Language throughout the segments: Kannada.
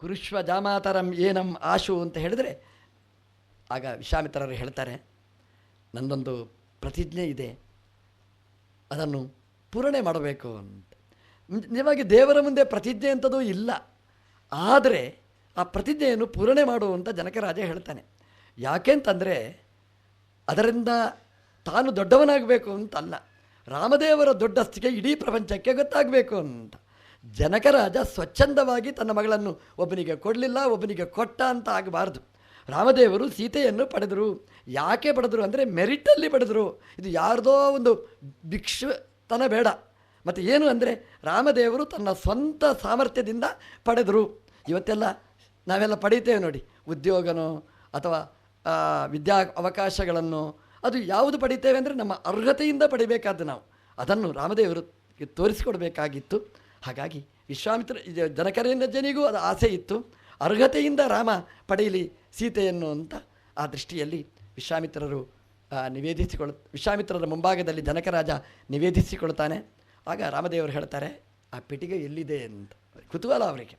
ಕುರುಶ್ವ ಜಾಮಾತರಂ ಏನಂ ಆಶು ಅಂತ ಹೇಳಿದರೆ, ಆಗ ವಿಶ್ವಾಮಿತ್ರರು ಹೇಳ್ತಾರೆ, ನನ್ನದೊಂದು ಪ್ರತಿಜ್ಞೆ ಇದೆ, ಅದನ್ನು ಪೂರಣೆ ಮಾಡಬೇಕು ಅಂತ. ನಿಜವಾಗಿ ದೇವರ ಮುಂದೆ ಪ್ರತಿಜ್ಞೆ ಅಂಥದ್ದು ಇಲ್ಲ, ಆದರೆ ಆ ಪ್ರತಿಜ್ಞೆಯನ್ನು ಪೂರಣೆ ಮಾಡುವಂಥ ಜನಕರಾಜ ಹೇಳ್ತಾನೆ. ಯಾಕೆಂತಂದರೆ ಅದರಿಂದ ತಾನು ದೊಡ್ಡವನಾಗಬೇಕು ಅಂತಲ್ಲ, ರಾಮದೇವರ ದೊಡ್ಡಸ್ತಿಗೆ ಇಡೀ ಪ್ರಪಂಚಕ್ಕೆ ಗೊತ್ತಾಗಬೇಕು ಅಂತ. ಜನಕರಾಜ ಸ್ವಚ್ಛಂದವಾಗಿ ತನ್ನ ಮಗಳನ್ನು ಒಬ್ಬನಿಗೆ ಕೊಡಲಿಲ್ಲ, ಒಬ್ಬನಿಗೆ ಕೊಟ್ಟ ಅಂತ ಆಗಬಾರ್ದು. ರಾಮದೇವರು ಸೀತೆಯನ್ನು ಪಡೆದರು. ಯಾಕೆ ಪಡೆದರು ಅಂದರೆ ಮೆರಿಟಲ್ಲಿ ಪಡೆದರು. ಇದು ಯಾರ್ದೋ ಒಂದು ಭಿಕ್ಷುತನ ಬೇಡ. ಮತ್ತು ಏನು ಅಂದರೆ ರಾಮದೇವರು ತನ್ನ ಸ್ವಂತ ಸಾಮರ್ಥ್ಯದಿಂದ ಪಡೆದರು. ಇವತ್ತೆಲ್ಲ ನಾವೆಲ್ಲ ಪಡೀತೇವೆ ನೋಡಿ, ಉದ್ಯೋಗನೋ ಅಥವಾ ವಿದ್ಯಾ ಅವಕಾಶಗಳನ್ನು, ಅದು ಯಾವುದು ಪಡಿತೇವೆ ಅಂದರೆ ನಮ್ಮ ಅರ್ಹತೆಯಿಂದ ಪಡಿಬೇಕಾದ್ದು ನಾವು. ಅದನ್ನು ರಾಮದೇವರು ತೋರಿಸಿಕೊಡಬೇಕಾಗಿತ್ತು. ಹಾಗಾಗಿ ವಿಶ್ವಾಮಿತ್ರ ಜನಕರೇಂದ್ರನಿಗೂ ಅದು ಆಸೆ ಇತ್ತು, ಅರ್ಹತೆಯಿಂದ ರಾಮ ಪಡೆಯಲಿ ಸೀತೆಯನ್ನು ಅಂತ. ಆ ದೃಷ್ಟಿಯಲ್ಲಿ ವಿಶ್ವಾಮಿತ್ರರ ಮುಂಭಾಗದಲ್ಲಿ ಜನಕರಾಜ ನಿವೇದಿಸಿಕೊಳ್ತಾನೆ. ಆಗ ರಾಮದೇವರು ಹೇಳ್ತಾರೆ, ಆ ಪೆಟ್ಟಿಗೆ ಎಲ್ಲಿದೆ ಅಂತ ಕುತೂಹಲ ಅವರಿಗೆ.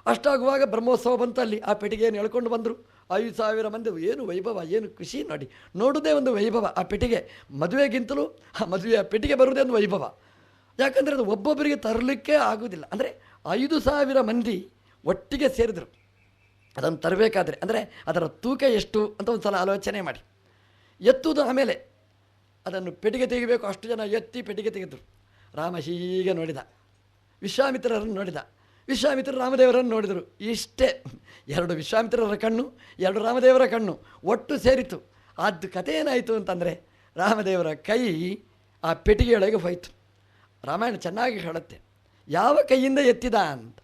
ಅಷ್ಟಾಗುವಾಗ ಬ್ರಹ್ಮೋತ್ಸವ ಬಂತು. ಅಲ್ಲಿ ಆ ಪೆಟ್ಟಿಗೆಯನ್ನು ಎಳ್ಕೊಂಡು ಬಂದರು. 5,000 ಮಂದಿ. ಏನು ವೈಭವ, ಏನು ಖುಷಿ ನೋಡಿ, ನೋಡೋದೇ ಒಂದು ವೈಭವ. ಆ ಪೆಟ್ಟಿಗೆ ಮದುವೆಗಿಂತಲೂ ಆ ಮದುವೆಯ ಪೆಟ್ಟಿಗೆ ಬರುವುದೇ ಒಂದು ವೈಭವ. ಯಾಕಂದರೆ ಅದು ಒಬ್ಬೊಬ್ಬರಿಗೆ ತರಲಿಕ್ಕೆ ಆಗೋದಿಲ್ಲ. ಅಂದರೆ 5,000 ಮಂದಿ ಒಟ್ಟಿಗೆ ಸೇರಿದರು ಅದನ್ನು ತರಬೇಕಾದ್ರೆ. ಅಂದರೆ ಅದರ ತೂಕ ಎಷ್ಟು ಅಂತ ಒಂದು ಸಲ ಆಲೋಚನೆ ಮಾಡಿ. ಎತ್ತುವುದು, ಆಮೇಲೆ ಅದನ್ನು ಪೆಟ್ಟಿಗೆ ತೆಗಿಬೇಕು. ಅಷ್ಟು ಜನ ಎತ್ತಿ ಪೆಟ್ಟಿಗೆ ತೆಗೆದರು. ರಾಮ ಹೀಗೆ ನೋಡಿದ, ವಿಶ್ವಾಮಿತ್ರರನ್ನು ನೋಡಿದ, ವಿಶ್ವಾಮಿತ್ರರು ರಾಮದೇವರನ್ನು ನೋಡಿದರು. ಇಷ್ಟೇ, 2 ವಿಶ್ವಾಮಿತ್ರರ ಕಣ್ಣು, 2 ರಾಮದೇವರ ಕಣ್ಣು ಒಟ್ಟು ಸೇರಿತು. ಅದು ಕಥೆ ಏನಾಯಿತು ಅಂತಂದರೆ, ರಾಮದೇವರ ಕೈ ಆ ಪೆಟ್ಟಿಗೆಯೊಳಗೆ ಹೋಯಿತು. ರಾಮಾಯಣ ಚೆನ್ನಾಗಿ ಹೇಳುತ್ತೆ, ಯಾವ ಕೈಯಿಂದ ಎತ್ತಿದ ಅಂತ.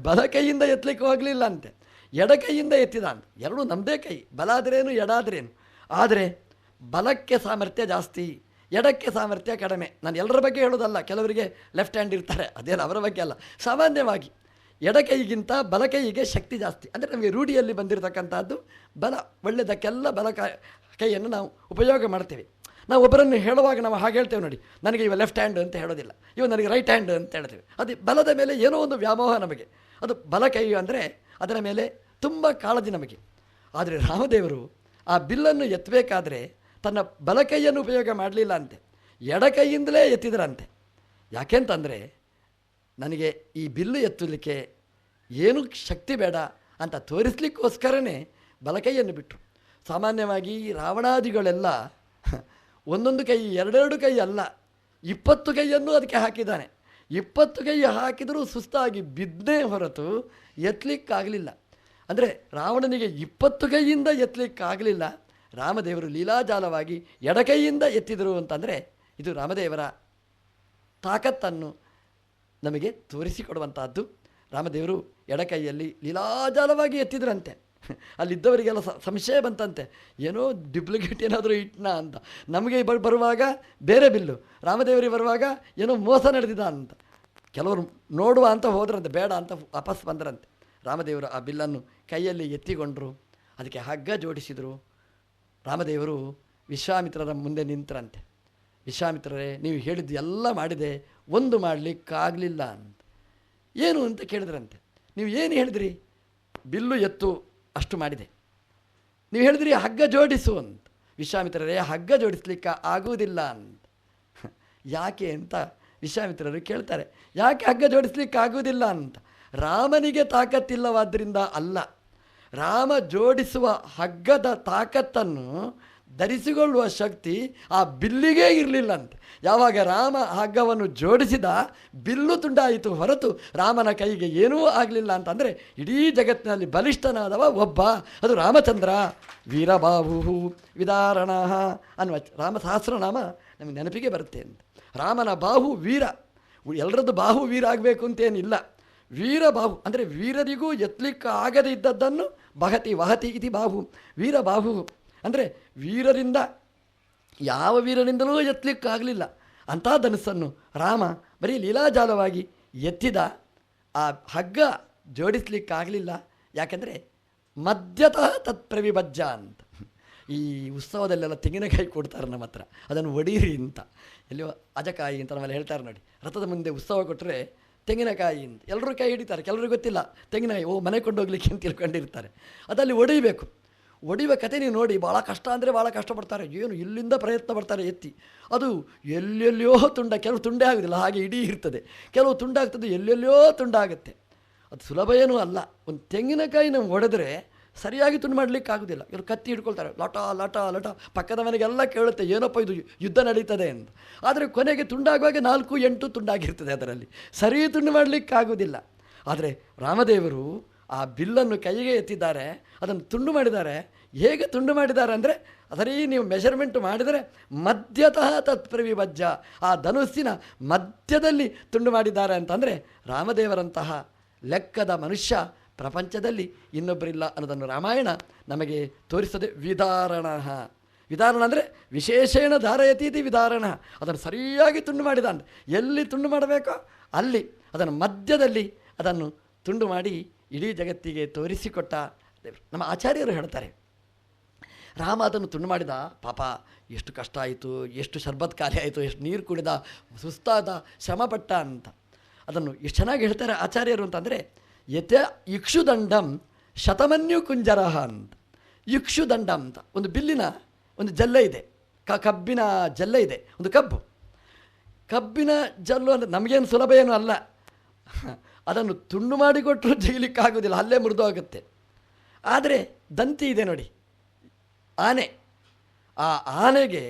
ಬಲ ಕೈಯಿಂದ ಎತ್ತಲಿಕ್ಕೆ ಹೋಗಲಿಲ್ಲ ಅಂತೆ, ಎಡ ಕೈಯಿಂದ ಎತ್ತಿದ ಅಂತ. ಎರಡೂ ನಮ್ಮದೇ ಕೈ, ಬಲ ಆದ್ರೇನು ಎಡ ಆದ್ರೇನು. ಆದರೆ ಬಲಕ್ಕೆ ಸಾಮರ್ಥ್ಯ ಜಾಸ್ತಿ, ಎಡಕ್ಕೆ ಸಾಮರ್ಥ್ಯ ಕಡಿಮೆ. ನಾನು ಎಲ್ಲರ ಬಗ್ಗೆ ಹೇಳೋದಲ್ಲ, ಕೆಲವರಿಗೆ ಲೆಫ್ಟ್ ಹ್ಯಾಂಡ್ ಇರ್ತಾರೆ, ಅದೇನು ಅವರ ಬಗ್ಗೆ ಅಲ್ಲ. ಸಾಮಾನ್ಯವಾಗಿ ಎಡ ಕೈಗಿಂತ ಬಲ ಕೈಗೆ ಶಕ್ತಿ ಜಾಸ್ತಿ. ಅಂದರೆ ನಮಗೆ ರೂಢಿಯಲ್ಲಿ ಬಂದಿರತಕ್ಕಂಥದ್ದು ಬಲ, ಒಳ್ಳೆಯದಕ್ಕೆಲ್ಲ ಕೈಯನ್ನು ನಾವು ಉಪಯೋಗ ಮಾಡ್ತೇವೆ. ನಾವು ಒಬ್ಬರನ್ನು ಹೇಳುವಾಗ ನಾವು ಹಾಗೆ ಹೇಳ್ತೇವೆ ನೋಡಿ, ನನಗೆ ಇವ ಲೆಫ್ಟ್ ಹ್ಯಾಂಡ್ ಅಂತ ಹೇಳೋದಿಲ್ಲ, ಇವ ನನಗೆ ರೈಟ್ ಹ್ಯಾಂಡ್ ಅಂತ ಹೇಳ್ತೇವೆ. ಅದು ಬಲದ ಮೇಲೆ ಏನೋ ಒಂದು ವ್ಯಾಮೋಹ ನಮಗೆ. ಅದು ಬಲ ಕೈ ಅಂದರೆ ಅದರ ಮೇಲೆ ತುಂಬ ಕಾಳಜಿ ನಮಗೆ. ಆದರೆ ರಾಮದೇವರು ಆ ಬಿಲ್ಲನ್ನು ಎತ್ತಬೇಕಾದ್ರೆ ತನ್ನ ಬಲ ಕೈಯನ್ನು ಉಪಯೋಗ ಮಾಡಲಿಲ್ಲ ಅಂತೆ, ಎಡ ಕೈಯಿಂದಲೇ ಎತ್ತಿದ್ರಂತೆ. ಯಾಕೆಂತಂದರೆ ನನಗೆ ಈ ಬಿಲ್ಲು ಎತ್ತಲಿಕ್ಕೆ ಏನೂ ಶಕ್ತಿ ಬೇಡ ಅಂತ ತೋರಿಸ್ಲಿಕ್ಕೋಸ್ಕರನೇ ಬಲಕೈಯನ್ನು ಬಿಟ್ಟರು. ಸಾಮಾನ್ಯವಾಗಿ ರಾವಣಾದಿಗಳೆಲ್ಲ ಒಂದೊಂದು ಕೈ, 2 ಕೈ ಅಲ್ಲ, 20 ಕೈಯನ್ನು ಅದಕ್ಕೆ ಹಾಕಿದ್ದಾನೆ. 20 ಕೈ ಹಾಕಿದರೂ ಸುಸ್ತಾಗಿ ಬಿದ್ದೇ ಹೊರತು ಎತ್ತಲಿಕ್ಕಾಗಲಿಲ್ಲ. ಅಂದರೆ ರಾವಣನಿಗೆ 20 ಕೈಯಿಂದ ಎತ್ತಲಿಕ್ಕಾಗಲಿಲ್ಲ. ರಾಮದೇವರು ಲೀಲಾಜಾಲವಾಗಿ ಎಡಕೈಯಿಂದ ಎತ್ತಿದರು ಅಂತಂದರೆ ಇದು ರಾಮದೇವರ ತಾಕತ್ತನ್ನು ನಮಗೆ ತೋರಿಸಿಕೊಡುವಂಥದ್ದು. ರಾಮದೇವರು ಎಡಕೈಯಲ್ಲಿ ಲೀಲಾಜಾಲವಾಗಿ ಎತ್ತಿದ್ರಂತೆ. ಅಲ್ಲಿದ್ದವರಿಗೆಲ್ಲ ಸಂಶಯ ಬಂತಂತೆ, ಏನೋ ಡ್ಯುಪ್ಲಿಕೇಟ್ ಏನಾದರೂ ಇಟ್ನಾ ಅಂತ. ನಮಗೆ ಬರುವಾಗ ಬೇರೆ ಬಿಲ್ಲು, ರಾಮದೇವರಿಗೆ ಬರುವಾಗ ಏನೋ ಮೋಸ ನಡೆದಿದ ಅಂತ. ಕೆಲವರು ನೋಡುವ ಅಂತ ಹೋದ್ರಂತೆ, ಬೇಡ ಅಂತ ವಾಪಸ್ ಬಂದರಂತೆ. ರಾಮದೇವರು ಆ ಬಿಲ್ಲನ್ನು ಕೈಯಲ್ಲಿ ಎತ್ತಿಕೊಂಡರು, ಅದಕ್ಕೆ ಹಗ್ಗ ಜೋಡಿಸಿದರು. ರಾಮದೇವರು ವಿಶ್ವಾಮಿತ್ರರ ಮುಂದೆ ನಿಂತರಂತೆ. ವಿಶ್ವಾಮಿತ್ರರೇ, ನೀವು ಹೇಳಿದ್ದು ಎಲ್ಲ ಮಾಡಿದೆ, ಒಂದು ಮಾಡಲಿಕ್ಕಾಗಲಿಲ್ಲ ಅಂತ. ಏನು ಅಂತ ಕೇಳಿದ್ರಂತೆ. ನೀವು ಏನು ಹೇಳಿದ್ರಿ? ಬಿಲ್ಲು ಎತ್ತು ಅಷ್ಟು ಮಾಡಿದೆ. ನೀವು ಹೇಳಿದ್ರಿ ಹಗ್ಗ ಜೋಡಿಸು ಅಂತ. ವಿಶ್ವಾಮಿತ್ರರೇ, ಹಗ್ಗ ಜೋಡಿಸ್ಲಿಕ್ಕೆ ಆಗುವುದಿಲ್ಲ ಅಂತ. ಯಾಕೆ ಅಂತ ವಿಶ್ವಾಮಿತ್ರರು ಕೇಳ್ತಾರೆ. ಯಾಕೆ ಹಗ್ಗ ಜೋಡಿಸ್ಲಿಕ್ಕೆ ಆಗುವುದಿಲ್ಲ ಅಂತ? ರಾಮನಿಗೆ ತಾಕತ್ತಿಲ್ಲವಾದ್ದರಿಂದ ಅಲ್ಲ, ರಾಮ ಜೋಡಿಸುವ ಹಗ್ಗದ ತಾಕತ್ತನ್ನು ಧರಿಸಿಕೊಳ್ಳುವ ಶಕ್ತಿ ಆ ಬಿಲ್ಲಿಗೇ ಇರಲಿಲ್ಲಂತೆ. ಯಾವಾಗ ರಾಮ ಹಗ್ಗವನ್ನು ಜೋಡಿಸಿದ, ಬಿಲ್ಲು ತುಂಡಾಯಿತು ಹೊರತು ರಾಮನ ಕೈಗೆ ಏನೂ ಆಗಲಿಲ್ಲ ಅಂತಂದರೆ ಇಡೀ ಜಗತ್ತಿನಲ್ಲಿ ಬಲಿಷ್ಠನಾದವ ಒಬ್ಬ, ಅದು ರಾಮಚಂದ್ರ. ವೀರಬಾಹು ವಿದಾರಣ ಅನ್ನುವ ರಾಮ ಸಹಸ್ರನಾಮ ನಮಗೆ ನೆನಪಿಗೆ ಬರುತ್ತೆ ಅಂತ. ರಾಮನ ಬಾಹು ವೀರ, ಎಲ್ಲರದ್ದು ಬಾಹು ವೀರ ಆಗಬೇಕು ಅಂತೇನಿಲ್ಲ. ವೀರಬಾಹು ಅಂದರೆ ವೀರರಿಗೂ ಎತ್ತಲಿಕ್ಕೆ ಆಗದೇ ಇದ್ದದ್ದನ್ನು ಬಹತಿ ವಹತಿ ಇತಿ ಬಾಹು, ವೀರಬಾಹು ಅಂದರೆ ವೀರರಿಂದ ಯಾವ ವೀರರಿಂದಲೂ ಎತ್ತಲಿಕ್ಕಾಗಲಿಲ್ಲ ಅಂಥ ಧನುಸ್ಸನ್ನು ರಾಮ ಬರೀ ಲೀಲಾಜಾಲವಾಗಿ ಎತ್ತಿದ. ಆ ಹಗ್ಗ ಜೋಡಿಸ್ಲಿಕ್ಕಾಗಲಿಲ್ಲ. ಯಾಕೆಂದರೆ ಮಧ್ಯತಃ ತತ್ಪ್ರವಿಭಜ್ಜ ಅಂತ. ಈ ಉತ್ಸವದಲ್ಲೆಲ್ಲ ತೆಂಗಿನಕಾಯಿ ಕೊಡ್ತಾರೆ ನಮ್ಮ ಹತ್ರ, ಅದನ್ನು ಒಡೀರಿ ಅಂತ. ಎಲ್ಲಿಯೋ ಅಜಕಾಯಿ ಅಂತ ನಾವೆಲ್ಲ ಹೇಳ್ತಾರೆ ನೋಡಿ. ರಥದ ಮುಂದೆ ಉತ್ಸವ ಕೊಟ್ಟರೆ ತೆಂಗಿನಕಾಯಿ ಅಂತ ಎಲ್ಲರೂ ಕೈ ಹಿಡಿತಾರೆ, ಕೆಲವ್ರಿಗೆ ಗೊತ್ತಿಲ್ಲ ತೆಂಗಿನಕಾಯಿ ಮನೆ ಕೊಂಡೋಗ್ಲಿಕ್ಕೆ ಅಂತ ತಿಳ್ಕೊಂಡಿರ್ತಾರೆ. ಅದಲ್ಲಿ ಒಡೆಯಬೇಕು. ಒಡೆಯುವ ಕತೆ ನೀವು ನೋಡಿ, ಭಾಳ ಕಷ್ಟ ಅಂದರೆ ಭಾಳ ಕಷ್ಟಪಡ್ತಾರೆ. ಏನು ಇಲ್ಲಿಂದ ಪ್ರಯತ್ನ ಪಡ್ತಾರೆ ಎತ್ತಿ, ಅದು ಎಲ್ಲೆಲ್ಲಿಯೋ ಕೆಲವು ತುಂಡೇ ಆಗೋದಿಲ್ಲ, ಹಾಗೆ ಇಡೀ ಇರ್ತದೆ. ಕೆಲವು ತುಂಡಾಗ್ತದೆ, ಎಲ್ಲೆಲ್ಲಿಯೋ ತುಂಡಾಗುತ್ತೆ. ಅದು ಸುಲಭ ಏನೂ ಅಲ್ಲ. ಒಂದು ತೆಂಗಿನಕಾಯಿ ನಾವು ಒಡೆದ್ರೆ ಸರಿಯಾಗಿ ತುಂಡು ಮಾಡಲಿಕ್ಕೆ ಆಗೋದಿಲ್ಲ. ಇವರು ಕತ್ತಿ ಹಿಡ್ಕೊಳ್ತಾರೆ, ಲಟ ಲಟ ಲಟ, ಪಕ್ಕದ ಮನೆಗೆಲ್ಲ ಕೇಳುತ್ತೆ ಏನಪ್ಪ ಇದು ಯುದ್ಧ ನಡೀತದೆ ಅಂತ. ಆದರೆ ಕೊನೆಗೆ ತುಂಡಾಗುವಾಗ 4-8 ತುಂಡಾಗಿರ್ತದೆ, ಅದರಲ್ಲಿ ಸರಿ ತುಂಡು ಮಾಡಲಿಕ್ಕಾಗೋದಿಲ್ಲ. ಆದರೆ ರಾಮದೇವರು ಆ ಬಿಲ್ಲನ್ನು ಕೈಗೆ ಎತ್ತಿದ್ದಾರೆ, ಅದನ್ನು ತುಂಡು ಮಾಡಿದ್ದಾರೆ. ಹೇಗೆ ತುಂಡು ಮಾಡಿದ್ದಾರೆ ಅಂದರೆ, ಅದರಲ್ಲಿ ನೀವು ಮೆಷರ್ಮೆಂಟ್ ಮಾಡಿದರೆ ಮಧ್ಯತಃ ತತ್ಪ್ರವಿಭಜ್ಯ, ಆ ಧನುಸ್ಸಿನ ಮಧ್ಯದಲ್ಲಿ ತುಂಡು ಮಾಡಿದ್ದಾರೆ ಅಂತಂದರೆ ರಾಮದೇವರಂತಹ ಲೆಕ್ಕದ ಮನುಷ್ಯ ಪ್ರಪಂಚದಲ್ಲಿ ಇನ್ನೊಬ್ಬರಿಲ್ಲ ಅನ್ನೋದನ್ನು ರಾಮಾಯಣ ನಮಗೆ ತೋರಿಸ್ತದೆ. ವಿದಾರಣ ಅಂದರೆ ವಿಶೇಷೇಣ ಧಾರಯತೀತಿ ವಿದಾರಣ, ಅದನ್ನು ಸರಿಯಾಗಿ ತುಂಡು ಮಾಡಿದ ಅಂತ. ಎಲ್ಲಿ ತುಂಡು ಮಾಡಬೇಕೋ ಅಲ್ಲಿ ಅದನ್ನು ಮಧ್ಯದಲ್ಲಿ ಅದನ್ನು ತುಂಡು ಮಾಡಿ ಇಡೀ ಜಗತ್ತಿಗೆ ತೋರಿಸಿಕೊಟ್ಟ ನಮ್ಮ ಆಚಾರ್ಯರು ಹೇಳ್ತಾರೆ. ರಾಮ ಅದನ್ನು ತುಂಡು ಮಾಡಿದ, ಪಾಪ ಎಷ್ಟು ಕಷ್ಟ ಆಯಿತು, ಎಷ್ಟು ಶರ್ಬತ್ ಖಾಲಿ ಆಯಿತು, ಎಷ್ಟು ನೀರು ಕುಡಿದ, ಸುಸ್ತಾದ, ಶ್ರಮಪಟ್ಟ ಅಂತ. ಅದನ್ನು ಎಷ್ಟು ಚೆನ್ನಾಗಿ ಹೇಳ್ತಾರೆ ಆಚಾರ್ಯರು ಅಂತಂದರೆ, ಯಥ ಇಕ್ಷುದಂಡಂ ಶತಮನ್ಯು ಕುಂಜರಹ ಅಂತ. ಇಕ್ಷುದಂಡ ಅಂತ ಒಂದು ಬಿಲ್ಲಿನ ಒಂದು ಜಲ್ಲೆ ಇದೆ, ಕಬ್ಬಿನ ಜಲ್ಲೆ ಇದೆ, ಒಂದು ಕಬ್ಬಿನ ಜಲ್ಲು ಅಂದರೆ ನಮಗೇನು ಸುಲಭ ಏನೂ ಅಲ್ಲ. ಅದನ್ನು ತುಂಡು ಮಾಡಿಕೊಟ್ಟರು ಜೈಲಿಕ್ಕಾಗೋದಿಲ್ಲ, ಅಲ್ಲೇ ಮುರಿದು ಹೋಗುತ್ತೆ. ಆದರೆ ದಂತಿ ಇದೆ ನೋಡಿ, ಆನೆ, ಆ ಆನೆಗೆ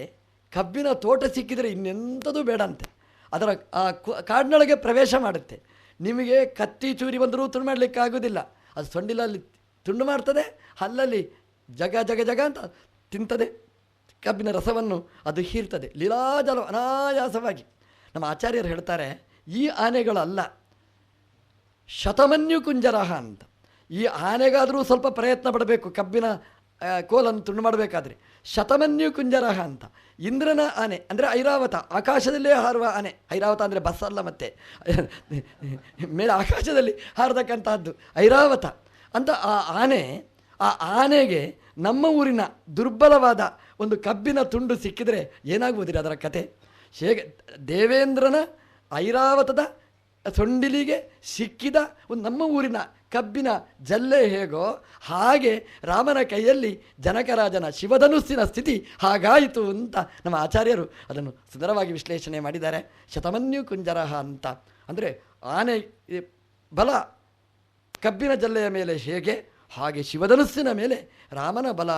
ಕಬ್ಬಿನ ತೋಟ ಸಿಕ್ಕಿದರೆ ಇನ್ನೆಂಥದ್ದು ಬೇಡ ಅಂತೆ. ಅದರ ಆ ಕಾಡಿನೊಳಗೆ ಪ್ರವೇಶ ಮಾಡುತ್ತೆ. ನಿಮಗೆ ಕತ್ತಿ ಚೂರಿ ಬಂದರೂ ತುಂಡು ಮಾಡಲಿಕ್ಕೆ ಆಗೋದಿಲ್ಲ. ಅದು ಸೊಂಡಿಲಲ್ಲಿ ತುಂಡು ಮಾಡ್ತದೆ, ಹಲ್ಲಲ್ಲಿ ಜಗ ಜಗ ಜಗ ಅಂತ ತಿಂತದೆ, ಕಬ್ಬಿನ ರಸವನ್ನು ಅದು ಹೀರ್ತದೆ ಲೀಲಾಜಲ ಅನಾಯಾಸವಾಗಿ. ನಮ್ಮ ಆಚಾರ್ಯರು ಹೇಳ್ತಾರೆ, ಈ ಆನೆಗಳಲ್ಲ, ಶತಮನ್ಯು ಕುಂಜರಹ ಅಂತ. ಈ ಆನೆಗಾದರೂ ಸ್ವಲ್ಪ ಪ್ರಯತ್ನ ಪಡಬೇಕು ಕಬ್ಬಿನ ಕೋಲನ್ನು ತುಂಡು ಮಾಡಬೇಕಾದ್ರೆ. ಶತಮನ್ಯು ಕುಂಜರಹ ಅಂತ. ಇಂದ್ರನ ಆನೆ ಅಂದರೆ ಐರಾವತ, ಆಕಾಶದಲ್ಲೇ ಹಾರುವ ಆನೆ. ಐರಾವತ ಅಂದರೆ ಬಸ್ ಅಲ್ಲ, ಮತ್ತೆ ಮೇಲೆ ಆಕಾಶದಲ್ಲಿ ಹಾರತಕ್ಕಂತಹದ್ದು ಐರಾವತ ಅಂತ. ಆ ಆನೆಗೆ ನಮ್ಮ ಊರಿನ ದುರ್ಬಲವಾದ ಒಂದು ಕಬ್ಬಿನ ತುಂಡು ಸಿಕ್ಕಿದರೆ ಏನಾಗುವುದಿಲ್ಲ ಅದರ ಕತೆ. ಹೇಗೆ ದೇವೇಂದ್ರನ ಐರಾವತದ ಸೊಂಡಿಲಿಗೆ ಸಿಕ್ಕಿದ ಒಂದು ನಮ್ಮ ಊರಿನ ಕಬ್ಬಿನ ಜಲ್ಲೆ ಹೇಗೋ ಹಾಗೆ ರಾಮನ ಕೈಯಲ್ಲಿ ಜನಕರಾಜನ ಶಿವಧನುಸ್ಸಿನ ಸ್ಥಿತಿ ಹಾಗಾಯಿತು ಅಂತ ನಮ್ಮ ಆಚಾರ್ಯರು ಅದನ್ನು ಸುಂದರವಾಗಿ ವಿಶ್ಲೇಷಣೆ ಮಾಡಿದ್ದಾರೆ. ಶತಮನ್ಯು ಕುಂಜರಹ ಅಂತ ಅಂದರೆ ಆನೆ ಬಲ ಕಬ್ಬಿನ ಜಲ್ಲೆಯ ಮೇಲೆ ಹೇಗೆ, ಹಾಗೆ ಶಿವಧನುಸ್ಸಿನ ಮೇಲೆ ರಾಮನ ಬಲ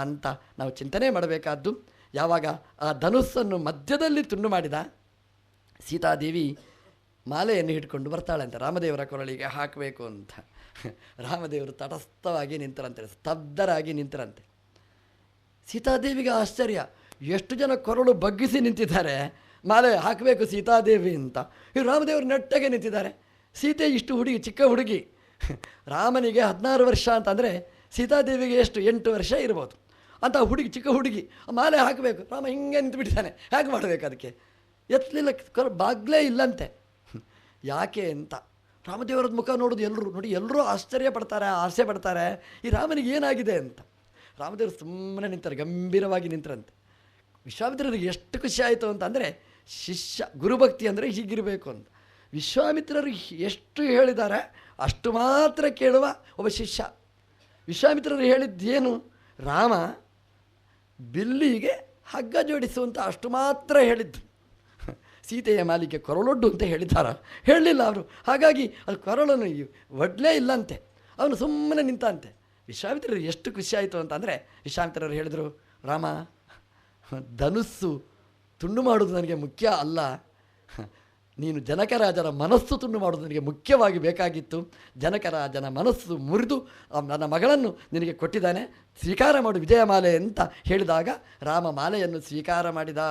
ಅಂತ ನಾವು ಚಿಂತನೆ ಮಾಡಬೇಕಾದ್ದು. ಯಾವಾಗ ಆ ಧನುಸ್ಸನ್ನು ಮಧ್ಯದಲ್ಲಿ ತುಂಡು ಮಾಡಿದ, ಸೀತಾದೇವಿ ಮಾಲೆಯನ್ನು ಹಿಡ್ಕೊಂಡು ಬರ್ತಾಳಂತೆ, ರಾಮದೇವರ ಕೊರಳಿಗೆ ಹಾಕಬೇಕು ಅಂತ. ರಾಮದೇವರು ತಟಸ್ಥವಾಗಿ ನಿಂತರಂತೆ, ಸ್ತಬ್ಧರಾಗಿ ನಿಂತರಂತೆ. ಸೀತಾದೇವಿಗೆ ಆಶ್ಚರ್ಯ, ಎಷ್ಟು ಜನ ಕೊರಳು ಬಗ್ಗಿಸಿ ನಿಂತಿದ್ದಾರೆ, ಮಾಲೆ ಹಾಕಬೇಕು ಸೀತಾದೇವಿ ಅಂತ. ಇವರು ರಾಮದೇವರು ನೆಟ್ಟಗೆ ನಿಂತಿದ್ದಾರೆ. ಸೀತೆ ಇಷ್ಟು ಹುಡುಗಿ, ಚಿಕ್ಕ ಹುಡುಗಿ. ರಾಮನಿಗೆ 16 ವರ್ಷ ಅಂತಂದರೆ ಸೀತಾದೇವಿಗೆ ಎಷ್ಟು 8 ವರ್ಷ ಇರ್ಬೋದು ಅಂತ ಹುಡುಗಿ, ಚಿಕ್ಕ ಹುಡುಗಿ. ಮಾಲೆ ಹಾಕಬೇಕು, ರಾಮ ಹಿಂಗೆ ನಿಂತುಬಿಟ್ಟಿದ್ದಾನೆ, ಹೇಗೆ ಮಾಡಬೇಕು? ಅದಕ್ಕೆ ಎತ್ತಲಿಲ್ಲ, ಬಾಗ್ಲೇ ಇಲ್ಲಂತೆ. ಯಾಕೆ ಅಂತ ರಾಮದೇವರದ ಮುಖ ನೋಡೋದು ಎಲ್ಲರೂ ನೋಡಿ, ಎಲ್ಲರೂ ಆಶ್ಚರ್ಯ ಪಡ್ತಾರೆ, ಆಸೆ ಪಡ್ತಾರೆ, ಈ ರಾಮನಿಗೆ ಏನಾಗಿದೆ ಅಂತ. ರಾಮದೇವರು ಸುಮ್ಮನೆ ನಿಂತಾರೆ, ಗಂಭೀರವಾಗಿ ನಿಂತರಂತೆ. ವಿಶ್ವಾಮಿತ್ರರಿಗೆ ಎಷ್ಟು ಖುಷಿ ಆಯಿತು ಅಂತಂದರೆ, ಶಿಷ್ಯ ಗುರುಭಕ್ತಿ ಅಂದರೆ ಹೀಗಿರಬೇಕು ಅಂತ. ವಿಶ್ವಾಮಿತ್ರರು ಎಷ್ಟು ಹೇಳಿದ್ದಾರೆ ಅಷ್ಟು ಮಾತ್ರ ಕೇಳುವ ಒಬ್ಬ ಶಿಷ್ಯ. ವಿಶ್ವಾಮಿತ್ರರು ಹೇಳಿದ್ದೇನು? ರಾಮ ಬಿಲ್ಲಿಗೆ ಹಗ್ಗ ಜೋಡಿಸುವಂತ ಅಷ್ಟು ಮಾತ್ರ ಹೇಳಿದ್ದು. ಸೀತೆಯ ಮಾಲಿಗೆ ಕೊರಳೊಡ್ಡು ಅಂತ ಹೇಳಿದ್ದಾರ? ಹೇಳಲಿಲ್ಲ ಅವರು. ಹಾಗಾಗಿ ಅದು ಕೊರಳನ್ನು ಒಡ್ಲೇ ಇಲ್ಲಂತೆ, ಅವನು ಸುಮ್ಮನೆ ನಿಂತಂತೆ. ವಿಶ್ವಾಮಿತ್ರರು ಎಷ್ಟು ಖುಷಿ ಆಯಿತು ಅಂತಂದರೆ, ವಿಶ್ವಾಮಿತ್ರರು ಹೇಳಿದರು, ರಾಮ ಧನುಸ್ಸು ತುಂಡು ಮಾಡೋದು ನನಗೆ ಮುಖ್ಯ ಅಲ್ಲ, ನೀನು ಜನಕರಾಜನ ಮನಸ್ಸು ತುಂಡು ಮಾಡೋದು ನನಗೆ ಮುಖ್ಯವಾಗಿ ಬೇಕಾಗಿತ್ತು. ಜನಕರಾಜನ ಮನಸ್ಸು ಮುರಿದು ನನ್ನ ಮಗಳನ್ನು ನಿನಗೆ ಕೊಟ್ಟಿದ್ದಾನೆ, ಸ್ವೀಕಾರ ಮಾಡು ವಿಜಯಮಾಲೆ ಅಂತ ಹೇಳಿದಾಗ ರಾಮ ಮಾಲೆಯನ್ನು ಸ್ವೀಕಾರ ಮಾಡಿದ.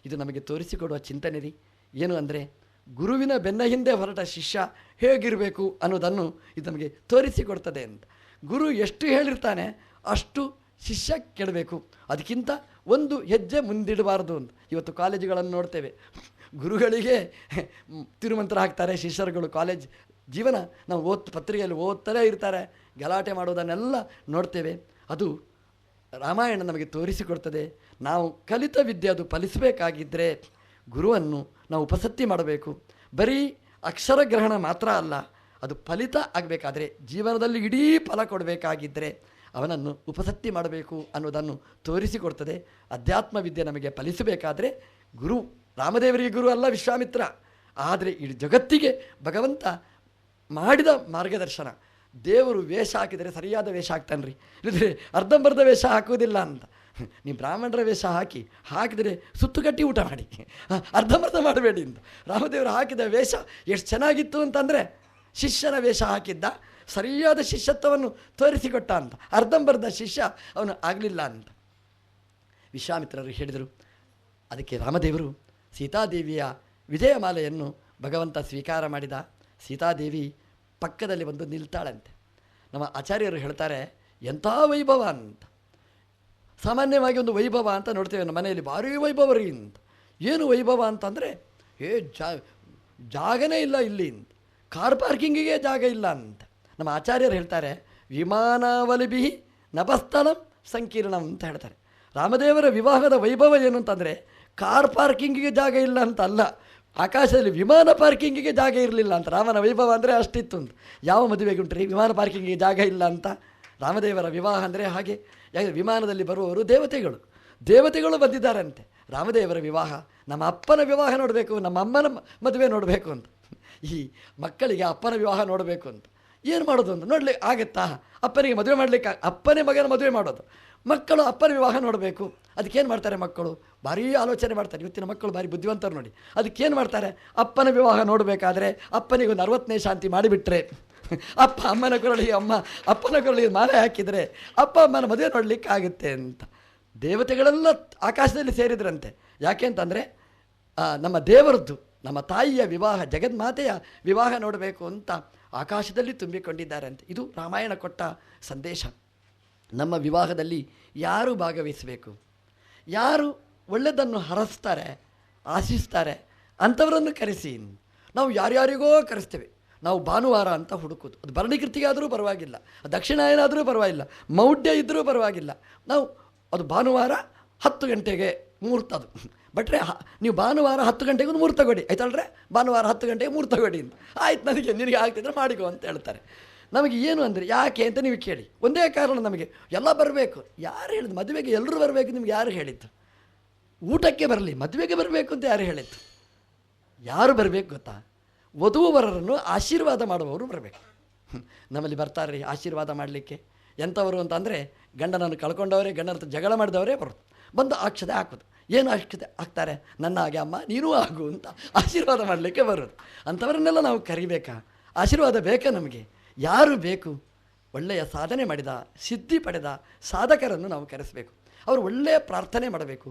ಇದು ನಮಗೆ ತೋರಿಸಿಕೊಡುವ ಚಿಂತನೆ ರೀ. ಏನು ಅಂದರೆ, ಗುರುವಿನ ಬೆನ್ನ ಹಿಂದೆ ಹೊರಟ ಶಿಷ್ಯ ಹೇಗಿರಬೇಕು ಅನ್ನೋದನ್ನು ಇದು ನಮಗೆ ತೋರಿಸಿಕೊಡ್ತದೆ ಅಂತ. ಗುರು ಎಷ್ಟು ಹೇಳಿರ್ತಾನೆ ಅಷ್ಟು ಶಿಷ್ಯ ಕೇಳಬೇಕು, ಅದಕ್ಕಿಂತ ಒಂದು ಹೆಜ್ಜೆ ಮುಂದಿಡಬಾರ್ದು ಅಂತ. ಇವತ್ತು ಕಾಲೇಜುಗಳನ್ನು ನೋಡ್ತೇವೆ, ಗುರುಗಳಿಗೆ ತಿರುಮಂತ್ರ ಹಾಕ್ತಾರೆ ಶಿಷ್ಯರುಗಳು. ಕಾಲೇಜ್ ಜೀವನ ನಾವು ಪತ್ರಿಕೆಯಲ್ಲಿ ಓದ್ತಲೇ ಇರ್ತಾರೆ, ಗಲಾಟೆ ಮಾಡೋದನ್ನೆಲ್ಲ ನೋಡ್ತೇವೆ. ಅದು ರಾಮಾಯಣ ನಮಗೆ ತೋರಿಸಿಕೊಡ್ತದೆ. ನಾವು ಕಲಿತ ವಿದ್ಯೆ ಅದು ಫಲಿಸಬೇಕಾಗಿದ್ದರೆ ಗುರುವನ್ನು ನಾವು ಉಪಸತ್ತಿ ಮಾಡಬೇಕು. ಬರೀ ಅಕ್ಷರಗ್ರಹಣ ಮಾತ್ರ ಅಲ್ಲ, ಅದು ಫಲಿತ ಆಗಬೇಕಾದ್ರೆ, ಜೀವನದಲ್ಲಿ ಇಡೀ ಫಲ ಕೊಡಬೇಕಾಗಿದ್ದರೆ ಅವನನ್ನು ಉಪಸತ್ತಿ ಮಾಡಬೇಕು ಅನ್ನೋದನ್ನು ತೋರಿಸಿಕೊಡ್ತದೆ. ಅಧ್ಯಾತ್ಮ ವಿದ್ಯೆ ನಮಗೆ ಫಲಿಸಬೇಕಾದ್ರೆ ಗುರು ರಾಮದೇವರಿಗೆ ಗುರು ಅಲ್ಲ ವಿಶ್ವಾಮಿತ್ರ, ಆದರೆ ಇಡೀ ಜಗತ್ತಿಗೆ ಭಗವಂತ ಮಾಡಿದ ಮಾರ್ಗದರ್ಶನ. ದೇವರು ವೇಷ ಹಾಕಿದರೆ ಸರಿಯಾದ ವೇಷ ಹಾಕ್ತಾನ್ರಿ, ಇಲ್ಲದ್ರೆ ಅರ್ಧಂಬರ್ಧ ವೇಷ ಹಾಕುವುದಿಲ್ಲ ಅಂತ. ನೀವು ಬ್ರಾಹ್ಮಣರ ವೇಷ ಹಾಕಿದರೆ ಸುತ್ತು ಕಟ್ಟಿ ಊಟ ಮಾಡಿ, ಅರ್ಧಂಬರ್ಧ ಮಾಡಬೇಡಿ ಅಂತ. ರಾಮದೇವರು ಹಾಕಿದ ವೇಷ ಎಷ್ಟು ಚೆನ್ನಾಗಿತ್ತು ಅಂತಂದರೆ, ಶಿಷ್ಯನ ವೇಷ ಹಾಕಿದ್ದ, ಸರಿಯಾದ ಶಿಷ್ಯತ್ವವನ್ನು ತೋರಿಸಿಕೊಟ್ಟ ಅಂತ. ಅರ್ಧಂಬರ್ಧ ಶಿಷ್ಯ ಅವನು ಆಗಲಿಲ್ಲ ಅಂತ ವಿಶ್ವಾಮಿತ್ರರು ಹೇಳಿದರು. ಅದಕ್ಕೆ ರಾಮದೇವರು ಸೀತಾದೇವಿಯ ವಿಜಯಮಾಲೆಯನ್ನು ಭಗವಂತ ಸ್ವೀಕಾರ ಮಾಡಿದ. ಸೀತಾದೇವಿ ಪಕ್ಕದಲ್ಲಿ ಬಂದು ನಿಲ್ತಾಳಂತೆ. ನಮ್ಮ ಆಚಾರ್ಯರು ಹೇಳ್ತಾರೆ, ಎಂಥ ವೈಭವ ಅಂತ. ಸಾಮಾನ್ಯವಾಗಿ ಒಂದು ವೈಭವ ಅಂತ ನೋಡ್ತೇವೆ ನಮ್ಮ ಮನೆಯಲ್ಲಿ, ಭಾರೀ ವೈಭವ ರೀ ಅಂತ. ಏನು ವೈಭವ ಅಂತಂದರೆ, ಜಾಗನೇ ಇಲ್ಲ ಇಲ್ಲಿ ಅಂತ, ಕಾರ್ ಪಾರ್ಕಿಂಗಿಗೆ ಜಾಗ ಇಲ್ಲ ಅಂತ. ನಮ್ಮ ಆಚಾರ್ಯರು ಹೇಳ್ತಾರೆ, ವಿಮಾನಾವಲಿಭಿ ನಭಸ್ಥಳಂ ಸಂಕೀರ್ಣಂ ಅಂತ ಹೇಳ್ತಾರೆ. ರಾಮದೇವರ ವಿವಾಹದ ವೈಭವ ಏನು ಅಂತಂದರೆ, ಕಾರ್ ಪಾರ್ಕಿಂಗಿಗೆ ಜಾಗ ಇಲ್ಲ ಅಂತ ಅಲ್ಲ, ಆಕಾಶದಲ್ಲಿ ವಿಮಾನ ಪಾರ್ಕಿಂಗಿಗೆ ಜಾಗ ಇರಲಿಲ್ಲ ಅಂತ. ರಾಮನ ವೈಭವ ಅಂದರೆ ಅಷ್ಟಿತ್ತು ಅಂತ. ಯಾವ ಮದುವೆಗೆ ಉಂಟ್ರಿ ವಿಮಾನ ಪಾರ್ಕಿಂಗಿಗೆ ಜಾಗ ಇಲ್ಲ ಅಂತ? ರಾಮದೇವರ ವಿವಾಹ ಅಂದರೆ ಹಾಗೆ. ಯಾಕೆ ವಿಮಾನದಲ್ಲಿ ಬರುವವರು ದೇವತೆಗಳು ಬಂದಿದ್ದಾರಂತೆ. ರಾಮದೇವರ ವಿವಾಹ, ನಮ್ಮ ಅಪ್ಪನ ವಿವಾಹ ನೋಡಬೇಕು, ನಮ್ಮ ಅಮ್ಮನ ಮದುವೆ ನೋಡಬೇಕು ಅಂತ. ಈ ಮಕ್ಕಳಿಗೆ ಅಪ್ಪನ ವಿವಾಹ ನೋಡಬೇಕು ಅಂತ ಏನು ಮಾಡೋದು ಅಂತ ನೋಡಲಿಕ್ಕೆ ಆಗುತ್ತಾ? ಅಪ್ಪನಿಗೆ ಮದುವೆ ಮಾಡಲಿಕ್ಕೆ, ಅಪ್ಪನೇ ಮಗನ ಮದುವೆ ಮಾಡೋದು. ಮಕ್ಕಳು ಅಪ್ಪನ ವಿವಾಹ ನೋಡಬೇಕು. ಅದಕ್ಕೇನು ಮಾಡ್ತಾರೆ ಮಕ್ಕಳು? ಭಾರೀ ಆಲೋಚನೆ ಮಾಡ್ತಾರೆ. ಇವತ್ತಿನ ಮಕ್ಕಳು ಭಾರಿ ಬುದ್ಧಿವಂತರು ನೋಡಿ. ಅದಕ್ಕೇನು ಮಾಡ್ತಾರೆ? ಅಪ್ಪನ ವಿವಾಹ ನೋಡಬೇಕಾದ್ರೆ ಅಪ್ಪನಿಗೆ ಒಂದು 60ನೇ ಶಾಂತಿ ಮಾಡಿಬಿಟ್ರೆ, ಅಪ್ಪ ಅಮ್ಮನ ಕೊರಳಿಗೆ, ಅಪ್ಪನ ಕೊರಳಿಗೆ ಮಾಲೆ ಹಾಕಿದರೆ ಅಪ್ಪ ಅಮ್ಮನ ಮದುವೆ ನೋಡಲಿಕ್ಕೆ ಆಗುತ್ತೆ ಅಂತ. ದೇವತೆಗಳೆಲ್ಲ ಆಕಾಶದಲ್ಲಿ ಸೇರಿದ್ರಂತೆ. ಯಾಕೆ ಅಂತಂದರೆ, ನಮ್ಮ ದೇವರದ್ದು, ನಮ್ಮ ತಾಯಿಯ ವಿವಾಹ, ಜಗನ್ಮಾತೆಯ ವಿವಾಹ ನೋಡಬೇಕು ಅಂತ ಆಕಾಶದಲ್ಲಿ ತುಂಬಿಕೊಂಡಿದ್ದಾರೆ ಅಂತ. ಇದು ರಾಮಾಯಣ ಕೊಟ್ಟ ಸಂದೇಶ. ನಮ್ಮ ವಿವಾಹದಲ್ಲಿ ಯಾರು ಭಾಗವಹಿಸಬೇಕು, ಯಾರು ಒಳ್ಳೆಯದನ್ನು ಹರಸ್ತಾರೆ, ಆಶಿಸ್ತಾರೆ ಅಂಥವರನ್ನು ಕರೆಸಿ. ನಾವು ಯಾರ್ಯಾರಿಗೋ ಕರೆಸ್ತೇವೆ. ನಾವು ಭಾನುವಾರ ಅಂತ ಹುಡುಕೋದು, ಅದು ಭರಣಿಕೃತಿಗಾದರೂ ಪರವಾಗಿಲ್ಲ, ದಕ್ಷಿಣಾಯನ ಆದರೂ ಪರವಾಗಿಲ್ಲ, ಮೌಢ್ಯ ಇದ್ದರೂ ಪರವಾಗಿಲ್ಲ. ನಾವು ಅದು ಭಾನುವಾರ 10 ಗಂಟೆಗೆ ಮುಹೂರ್ತ, ಅದು ಬಟ್ರೆ ನೀವು ಭಾನುವಾರ 10 ಗಂಟೆಗೆ ಒಂದು ಮುಹೂರ್ತ ಕೊಡಿ ಆಯ್ತಲ್ರೆ, ಭಾನುವಾರ 10 ಗಂಟೆಗೆ ಮುಹೂರ್ತ ಕೊಡಿ ಅಂತ. ಆಯ್ತು, ನಿನಗೆ ಆಗ್ತಿದ್ರೆ ಮಾಡಿಕೋ ಅಂತ ಹೇಳ್ತಾರೆ. ನಮಗೆ ಏನು ಅಂದರೆ ಯಾಕೆ ಅಂತ ನೀವು ಕೇಳಿ. ಒಂದೇ ಕಾರಣ, ನಮಗೆ ಎಲ್ಲ ಬರಬೇಕು. ಯಾರು ಹೇಳಿದ್ದು? ಮದುವೆಗೆ ಎಲ್ಲರೂ ಬರಬೇಕು ನಿಮ್ಗೆ ಯಾರು ಹೇಳಿದ್ದು? ಊಟಕ್ಕೆ ಬರಲಿ, ಮದುವೆಗೆ ಬರಬೇಕು ಅಂತ ಯಾರು ಹೇಳಿದ್ದು? ಯಾರು ಬರಬೇಕು ಗೊತ್ತಾ? ವಧೂವರರನ್ನು ಆಶೀರ್ವಾದ ಮಾಡುವವರು ಬರಬೇಕು. ನಮ್ಮಲ್ಲಿ ಬರ್ತಾರೆ ಆಶೀರ್ವಾದ ಮಾಡಲಿಕ್ಕೆ. ಎಂಥವರು ಅಂತಂದರೆ, ಗಂಡನನ್ನು ಕಳ್ಕೊಂಡವರೇ, ಗಂಡನ ಜಗಳ ಮಾಡಿದವರೇ ಬರೋದು, ಬಂದು ಅಕ್ಷತೆ ಹಾಕೋದು. ಏನು ಅಕ್ಷತೆ ಹಾಕ್ತಾರೆ? ನನ್ನ ಹಾಗೆ ಅಮ್ಮ ನೀನೂ ಆಗು ಅಂತ ಆಶೀರ್ವಾದ ಮಾಡಲಿಕ್ಕೆ ಬರೋದು. ಅಂಥವರನ್ನೆಲ್ಲ ನಾವು ಕರಿಬೇಕಾ? ಆಶೀರ್ವಾದ ಬೇಕಾ ನಮಗೆ? ಯಾರು ಬೇಕು? ಒಳ್ಳೆಯ ಸಾಧನೆ ಮಾಡಿದ, ಸಿದ್ಧಿ ಪಡೆದ ಸಾಧಕರನ್ನು ನಾವು ಕರೆಸಬೇಕು. ಅವರು ಒಳ್ಳೆಯ ಪ್ರಾರ್ಥನೆ ಮಾಡಬೇಕು.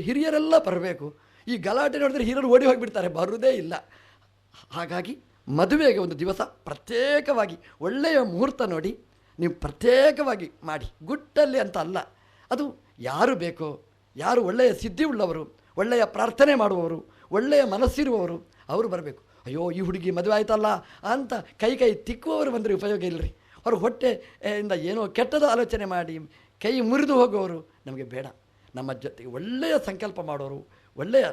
ಹಿರಿಯರೆಲ್ಲ ಬರಬೇಕು. ಈ ಗಲಾಟೆ ನೋಡಿದ್ರೆ ಹಿರಿಯರು ಓಡಿ ಹೋಗಿಬಿಡ್ತಾರೆ, ಬರುವುದೇ ಇಲ್ಲ. ಹಾಗಾಗಿ ಮದುವೆಗೆ ಒಂದು ದಿವಸ ಪ್ರತ್ಯೇಕವಾಗಿ ಒಳ್ಳೆಯ ಮುಹೂರ್ತ ನೋಡಿ ನೀವು ಪ್ರತ್ಯೇಕವಾಗಿ ಮಾಡಿ, ಗುಟ್ಟಲ್ಲಿ ಅಂತ ಅಲ್ಲ. ಅದು ಯಾರು ಬೇಕೋ, ಯಾರು ಒಳ್ಳೆಯ ಸಿದ್ಧಿ ಉಳ್ಳವರು, ಒಳ್ಳೆಯ ಪ್ರಾರ್ಥನೆ ಮಾಡುವವರು, ಒಳ್ಳೆಯ ಮನಸ್ಸಿರುವವರು ಅವರು ಬರಬೇಕು. ಅಯ್ಯೋ ಈ ಹುಡುಗಿ ಮದುವೆ ಆಯ್ತಲ್ಲ ಅಂತ ಕೈ ತಿಕ್ಕುವವರು ಬಂದರೆ ಉಪಯೋಗ ಇಲ್ಲರಿ. ಅವ್ರ ಹೊಟ್ಟೆಯಿಂದ ಏನೋ ಕೆಟ್ಟದ ಆಲೋಚನೆ ಮಾಡಿ ಕೈ ಮುರಿದು ಹೋಗುವವರು ನಮಗೆ ಬೇಡ. ನಮ್ಮ ಜೊತೆಗೆ ಒಳ್ಳೆಯ ಸಂಕಲ್ಪ ಮಾಡೋರು, ಒಳ್ಳೆಯ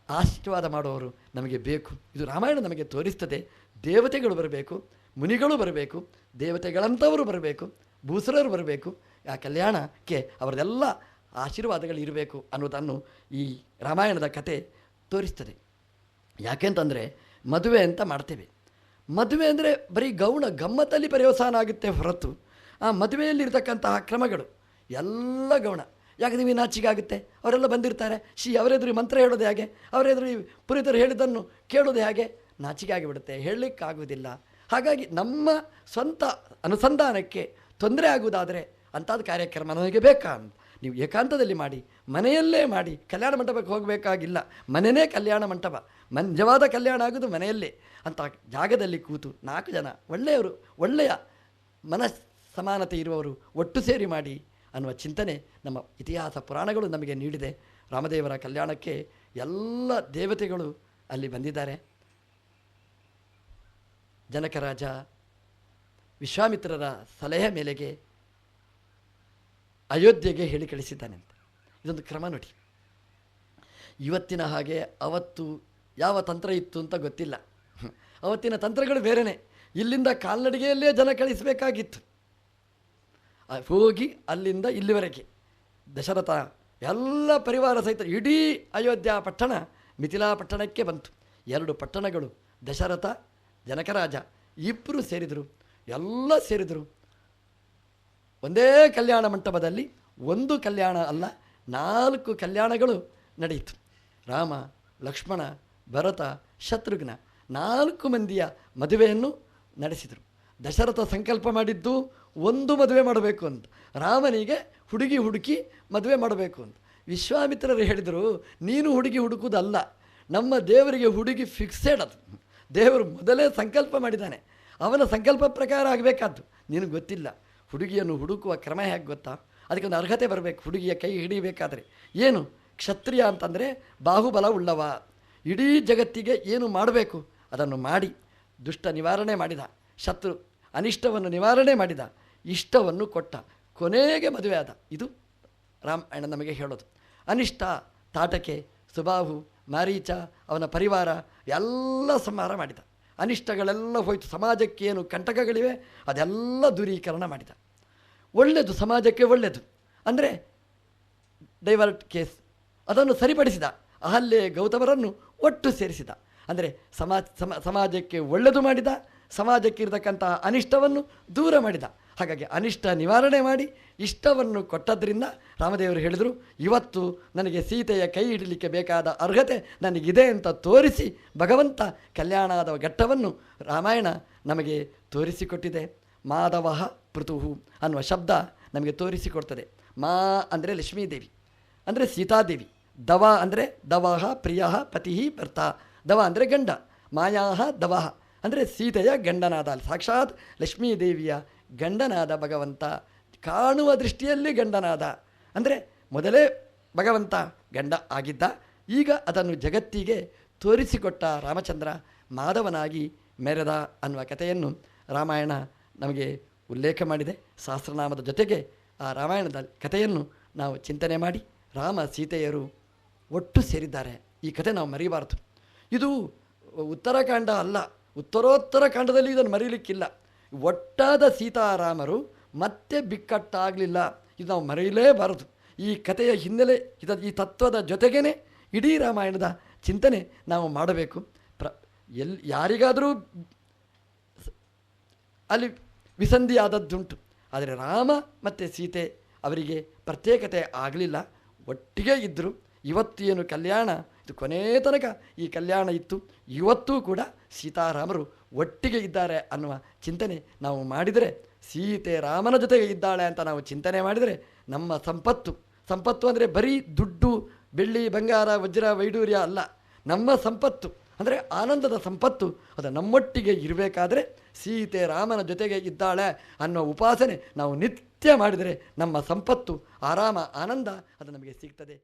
ಆಶೀರ್ವಾದ ಮಾಡುವವರು ನಮಗೆ ಬೇಕು. ಇದು ರಾಮಾಯಣ ನಮಗೆ ತೋರಿಸ್ತದೆ. ದೇವತೆಗಳು ಬರಬೇಕು, ಮುನಿಗಳು ಬರಬೇಕು, ದೇವತೆಗಳಂಥವರು ಬರಬೇಕು, ಭೂಸುರರು ಬರಬೇಕು. ಆ ಕಲ್ಯಾಣಕ್ಕೆ ಅವರದೆಲ್ಲ ಆಶೀರ್ವಾದಗಳು ಇರಬೇಕು ಅನ್ನೋದನ್ನು ಈ ರಾಮಾಯಣದ ಕತೆ ತೋರಿಸ್ತದೆ. ಯಾಕೆಂತಂದರೆ ಮದುವೆ ಅಂತ ಮಾಡ್ತೇವೆ. ಮದುವೆ ಅಂದರೆ ಬರೀ ಗಮ್ಮತ್ತಲ್ಲಿ ಪರ್ಯವಸಾನ ಆಗುತ್ತೆ ಹೊರತು ಆ ಮದುವೆಯಲ್ಲಿರ್ತಕ್ಕಂತಹ ಕ್ರಮಗಳು ಎಲ್ಲ ಗೌಣ. ಯಾಕೆ ನೀವು ನಾಚಿಕೆ ಆಗುತ್ತೆ? ಅವರೆಲ್ಲ ಬಂದಿರ್ತಾರೆ, ಅವರೆದುರು ಮಂತ್ರ ಹೇಳೋದು ಹೇಗೆ? ಅವರೆದುರು ಪುರಿತರು ಹೇಳಿದ್ದನ್ನು ಕೇಳೋದು ಹೇಗೆ? ನಾಚಿಕೆ ಆಗಿಬಿಡುತ್ತೆ, ಹೇಳಲಿಕ್ಕಾಗುವುದಿಲ್ಲ. ಹಾಗಾಗಿ ನಮ್ಮ ಸ್ವಂತ ಅನುಸಂಧಾನಕ್ಕೆ ತೊಂದರೆ ಆಗುವುದಾದರೆ ಅಂಥದ್ದು ಕಾರ್ಯಕ್ರಮ ನನಗೆ ಬೇಕಾ ಅಂತ ನೀವು ಏಕಾಂತದಲ್ಲಿ ಮಾಡಿ, ಮನೆಯಲ್ಲೇ ಮಾಡಿ. ಕಲ್ಯಾಣ ಮಂಟಪಕ್ಕೆ ಹೋಗಬೇಕಾಗಿಲ್ಲ, ಮನೆಯೇ ಕಲ್ಯಾಣ ಮಂಟಪ. ನಿಜವಾದ ಕಲ್ಯಾಣ ಆಗೋದು ಮನೆಯಲ್ಲೇ. ಅಂಥ ಜಾಗದಲ್ಲಿ ಕೂತು 4 ಜನ ಒಳ್ಳೆಯವರು, ಒಳ್ಳೆಯ ಸಮಾನತೆ ಇರುವವರು ಒಟ್ಟು ಸೇರಿ ಮಾಡಿ ಅನ್ನುವ ಚಿಂತನೆ ನಮ್ಮ ಇತಿಹಾಸ ಪುರಾಣಗಳು ನಮಗೆ ನೀಡಿದೆ. ರಾಮದೇವರ ಕಲ್ಯಾಣಕ್ಕೆ ಎಲ್ಲ ದೇವತೆಗಳು ಅಲ್ಲಿ ಬಂದಿದ್ದಾರೆ. ಜನಕರಾಜ ವಿಶ್ವಾಮಿತ್ರರ ಸಲಹೆ ಮೇಲೆಗೆ ಅಯೋಧ್ಯೆಗೆ ಹೇಳಿ ಕಳಿಸಿದ್ದಾನೆ ಅಂತ. ಇದೊಂದು ಕ್ರಮ ನೋಡಿ. ಇವತ್ತಿನ ಹಾಗೆ ಅವತ್ತು ಯಾವ ತಂತ್ರ ಇತ್ತು ಅಂತ ಗೊತ್ತಿಲ್ಲ. ಅವತ್ತಿನ ತಂತ್ರಗಳು ಬೇರೆಯೇ. ಇಲ್ಲಿಂದ ಕಾಲ್ನಡಿಗೆಯಲ್ಲೇ ಜನ ಕಳಿಸಬೇಕಾಗಿತ್ತು. ಹೋಗಿ ಅಲ್ಲಿಂದ ಇಲ್ಲಿವರೆಗೆ ದಶರಥ ಎಲ್ಲ ಪರಿವಾರ ಸಹಿತ ಇಡೀ ಅಯೋಧ್ಯ ಪಟ್ಟಣ ಮಿಥಿಲಾ ಪಟ್ಟಣಕ್ಕೆ ಬಂತು. 2 ಪಟ್ಟಣಗಳು, ದಶರಥ, ಜನಕರಾಜ ಇಬ್ಬರು ಸೇರಿದರು. ಎಲ್ಲ ಸೇರಿದರು. ಒಂದೇ ಕಲ್ಯಾಣ ಮಂಟಪದಲ್ಲಿ ಒಂದು ಕಲ್ಯಾಣ ಅಲ್ಲ, 4 ಕಲ್ಯಾಣಗಳು ನಡೆಯಿತು. ರಾಮ, ಲಕ್ಷ್ಮಣ, ಭರತ, ಶತ್ರುಘ್ನ 4 ಮಂದಿಯ ಮದುವೆಯನ್ನು ನಡೆಸಿದರು. ದಶರಥ ಸಂಕಲ್ಪ ಮಾಡಿದ್ದು ಒಂದು ಮದುವೆ ಮಾಡಬೇಕು ಅಂತ, ರಾಮನಿಗೆ ಹುಡುಗಿ ಹುಡುಕಿ ಮದುವೆ ಮಾಡಬೇಕು ಅಂತ. ವಿಶ್ವಾಮಿತ್ರರು ಹೇಳಿದರು, ನೀನು ಹುಡುಗಿ ಹುಡುಕುವುದಲ್ಲ, ನಮ್ಮ ದೇವರಿಗೆ ಹುಡುಗಿ ಫಿಕ್ಸೆಡ್. ಅದು ದೇವರು ಮೊದಲೇ ಸಂಕಲ್ಪ ಮಾಡಿದ್ದಾನೆ, ಅವನ ಸಂಕಲ್ಪ ಪ್ರಕಾರ ಆಗಬೇಕಾದ್ದು. ನಿನಗೆ ಗೊತ್ತಿಲ್ಲ, ಹುಡುಗಿಯನ್ನು ಹುಡುಕುವ ಕ್ರಮ ಹೇಗೆ ಗೊತ್ತಾ? ಅದಕ್ಕೊಂದು ಅರ್ಹತೆ ಬರಬೇಕು. ಹುಡುಗಿಯ ಕೈ ಹಿಡಿಯಬೇಕಾದ್ರೆ ಏನು? ಕ್ಷತ್ರಿಯ ಅಂತಂದರೆ ಬಾಹುಬಲ ಉಳ್ಳವ. ಇಡೀ ಜಗತ್ತಿಗೆ ಏನು ಮಾಡಬೇಕು ಅದನ್ನು ಮಾಡಿ ದುಷ್ಟ ನಿವಾರಣೆ ಮಾಡಿದ, ಶತ್ರು ಅನಿಷ್ಟವನ್ನು ನಿವಾರಣೆ ಮಾಡಿದ, ಇಷ್ಟವನ್ನು ಕೊಟ್ಟ, ಕೊನೆಗೆ ಮದುವೆ ಆದ. ಇದು ರಾಮಾಯಣ ನಮಗೆ ಹೇಳೋದು. ಅನಿಷ್ಟ ತಾಟಕೆ, ಸುಬಾಹು, ಮಾರೀಚ, ಅವನ ಪರಿವಾರ ಎಲ್ಲ ಸಂಹಾರ ಮಾಡಿದ. ಅನಿಷ್ಟಗಳೆಲ್ಲ ಹೋಯಿತು. ಸಮಾಜಕ್ಕೆ ಏನು ಕಂಟಕಗಳಿವೆ ಅದೆಲ್ಲ ದೂರೀಕರಣ ಮಾಡಿದ. ಒಳ್ಳೆಯದು, ಸಮಾಜಕ್ಕೆ ಒಳ್ಳೆಯದು ಅಂದರೆ ಡೈವರ್ಟ್ ಕೇಸ್ ಅದನ್ನು ಸರಿಪಡಿಸಿದ. ಅಹಲ್ಯೆ ಗೌತಮರನ್ನು ಒಟ್ಟು ಸೇರಿಸಿದ. ಅಂದರೆ ಸಮಾಜಕ್ಕೆ ಒಳ್ಳೆಯದು ಮಾಡಿದ, ಸಮಾಜಕ್ಕೆ ಇರತಕ್ಕಂಥ ಅನಿಷ್ಟವನ್ನು ದೂರ ಮಾಡಿದ. ಹಾಗಾಗಿ ಅನಿಷ್ಟ ನಿವಾರಣೆ ಮಾಡಿ ಇಷ್ಟವನ್ನು ಕೊಟ್ಟದ್ರಿಂದ ರಾಮದೇವರು ಹೇಳಿದರು, ಇವತ್ತು ನನಗೆ ಸೀತೆಯ ಕೈ ಹಿಡಲಿಕ್ಕೆ ಬೇಕಾದ ಅರ್ಹತೆ ನನಗಿದೆ ಅಂತ ತೋರಿಸಿ ಭಗವಂತ ಕಲ್ಯಾಣದ ಘಟ್ಟವನ್ನು ರಾಮಾಯಣ ನಮಗೆ ತೋರಿಸಿಕೊಟ್ಟಿದೆ. ಮಾಧವ ಪೃಥುಹು ಅನ್ನುವ ಶಬ್ದ ನಮಗೆ ತೋರಿಸಿಕೊಡ್ತದೆ. ಮಾ ಅಂದರೆ ಲಕ್ಷ್ಮೀದೇವಿ, ಅಂದರೆ ಸೀತಾದೇವಿ. ದವ ಅಂದರೆ ದವಃ ಪ್ರಿಯ ಪತಿ ಭರ್ತ. ದವ ಅಂದರೆ ಗಂಡ. ಮಾಯಾ ದವಃ ಅಂದರೆ ಸೀತೆಯ ಗಂಡನಾದ ಸಾಕ್ಷಾತ್ ಲಕ್ಷ್ಮೀದೇವಿಯ ಗಂಡನಾದ ಭಗವಂತ. ಕಾಣುವ ದೃಷ್ಟಿಯಲ್ಲಿ ಗಂಡನಾದ ಅಂದರೆ ಮೊದಲೇ ಭಗವಂತ ಗಂಡ ಆಗಿದ್ದ, ಈಗ ಅದನ್ನು ಜಗತ್ತಿಗೆ ತೋರಿಸಿಕೊಟ್ಟ ರಾಮಚಂದ್ರ ಮಾಧವನಾಗಿ ಮೆರೆದ ಅನ್ನುವ ಕಥೆಯನ್ನು ರಾಮಾಯಣ ನಮಗೆ ಉಲ್ಲೇಖ ಮಾಡಿದೆ. ಸಹಸ್ರನಾಮದ ಜೊತೆಗೆ ಆ ರಾಮಾಯಣದ ಕಥೆಯನ್ನು ನಾವು ಚಿಂತನೆ ಮಾಡಿ ರಾಮ ಸೀತೆಯರು ಒಟ್ಟು ಸೇರಿದ್ದಾರೆ. ಈ ಕಥೆ ನಾವು ಮರಿಬಾರದು. ಇದು ಉತ್ತರಾಖಂಡ ಅಲ್ಲ, ಉತ್ತರೋತ್ತರ ಕಾಂಡದಲ್ಲಿ ಇದನ್ನು ಮರೀಲಿಕ್ಕಿಲ್ಲ. ಒಟ್ಟಾದ ಸೀತಾರಾಮರು ಮತ್ತೆ ಬಿಕ್ಕಟ್ಟಾಗಲಿಲ್ಲ, ಇದು ನಾವು ಮರೆಯಲೇಬಾರದು. ಈ ಕಥೆಯ ಹಿನ್ನೆಲೆ ಈ ತತ್ವದ ಜೊತೆಗೇ ಇಡೀ ರಾಮಾಯಣದ ಚಿಂತನೆ ನಾವು ಮಾಡಬೇಕು. ಯಾರಿಗಾದರೂ ಅಲ್ಲಿ ವಿಸಂಧಿ ಆದದ್ದುಂಟು, ಆದರೆ ರಾಮ ಮತ್ತು ಸೀತೆ ಅವರಿಗೆ ಪ್ರತ್ಯೇಕತೆ ಆಗಲಿಲ್ಲ, ಒಟ್ಟಿಗೆ ಇದ್ದರು. ಇವತ್ತು ಏನು ಕಲ್ಯಾಣ, ಇದು ಕೊನೆ ತನಕ ಈ ಕಲ್ಯಾಣ ಇತ್ತು. ಇವತ್ತೂ ಕೂಡ ಸೀತಾರಾಮರು ಒಟ್ಟಿಗೆ ಇದ್ದಾರೆ ಅನ್ನುವ ಚಿಂತನೆ ನಾವು ಮಾಡಿದರೆ, ಸೀತೆ ರಾಮನ ಜೊತೆಗೆ ಇದ್ದಾಳೆ ಅಂತ ನಾವು ಚಿಂತನೆ ಮಾಡಿದರೆ, ನಮ್ಮ ಸಂಪತ್ತು ಅಂದರೆ ಬರೀ ದುಡ್ಡು, ಬೆಳ್ಳಿ, ಬಂಗಾರ, ವಜ್ರ, ವೈಡೂರ್ಯ ಅಲ್ಲ. ನಮ್ಮ ಸಂಪತ್ತು ಅಂದರೆ ಆನಂದದ ಸಂಪತ್ತು ಅದು ನಮ್ಮೊಟ್ಟಿಗೆ ಇರಬೇಕಾದ್ರೆ ಸೀತೆ ರಾಮನ ಜೊತೆಗೆ ಇದ್ದಾಳೆ ಅನ್ನೋ ಉಪಾಸನೆ ನಾವು ನಿತ್ಯ ಮಾಡಿದರೆ ನಮ್ಮ ಸಂಪತ್ತು, ಆರಾಮ, ಆನಂದ ಅದು ನಮಗೆ ಸಿಗ್ತದೆ.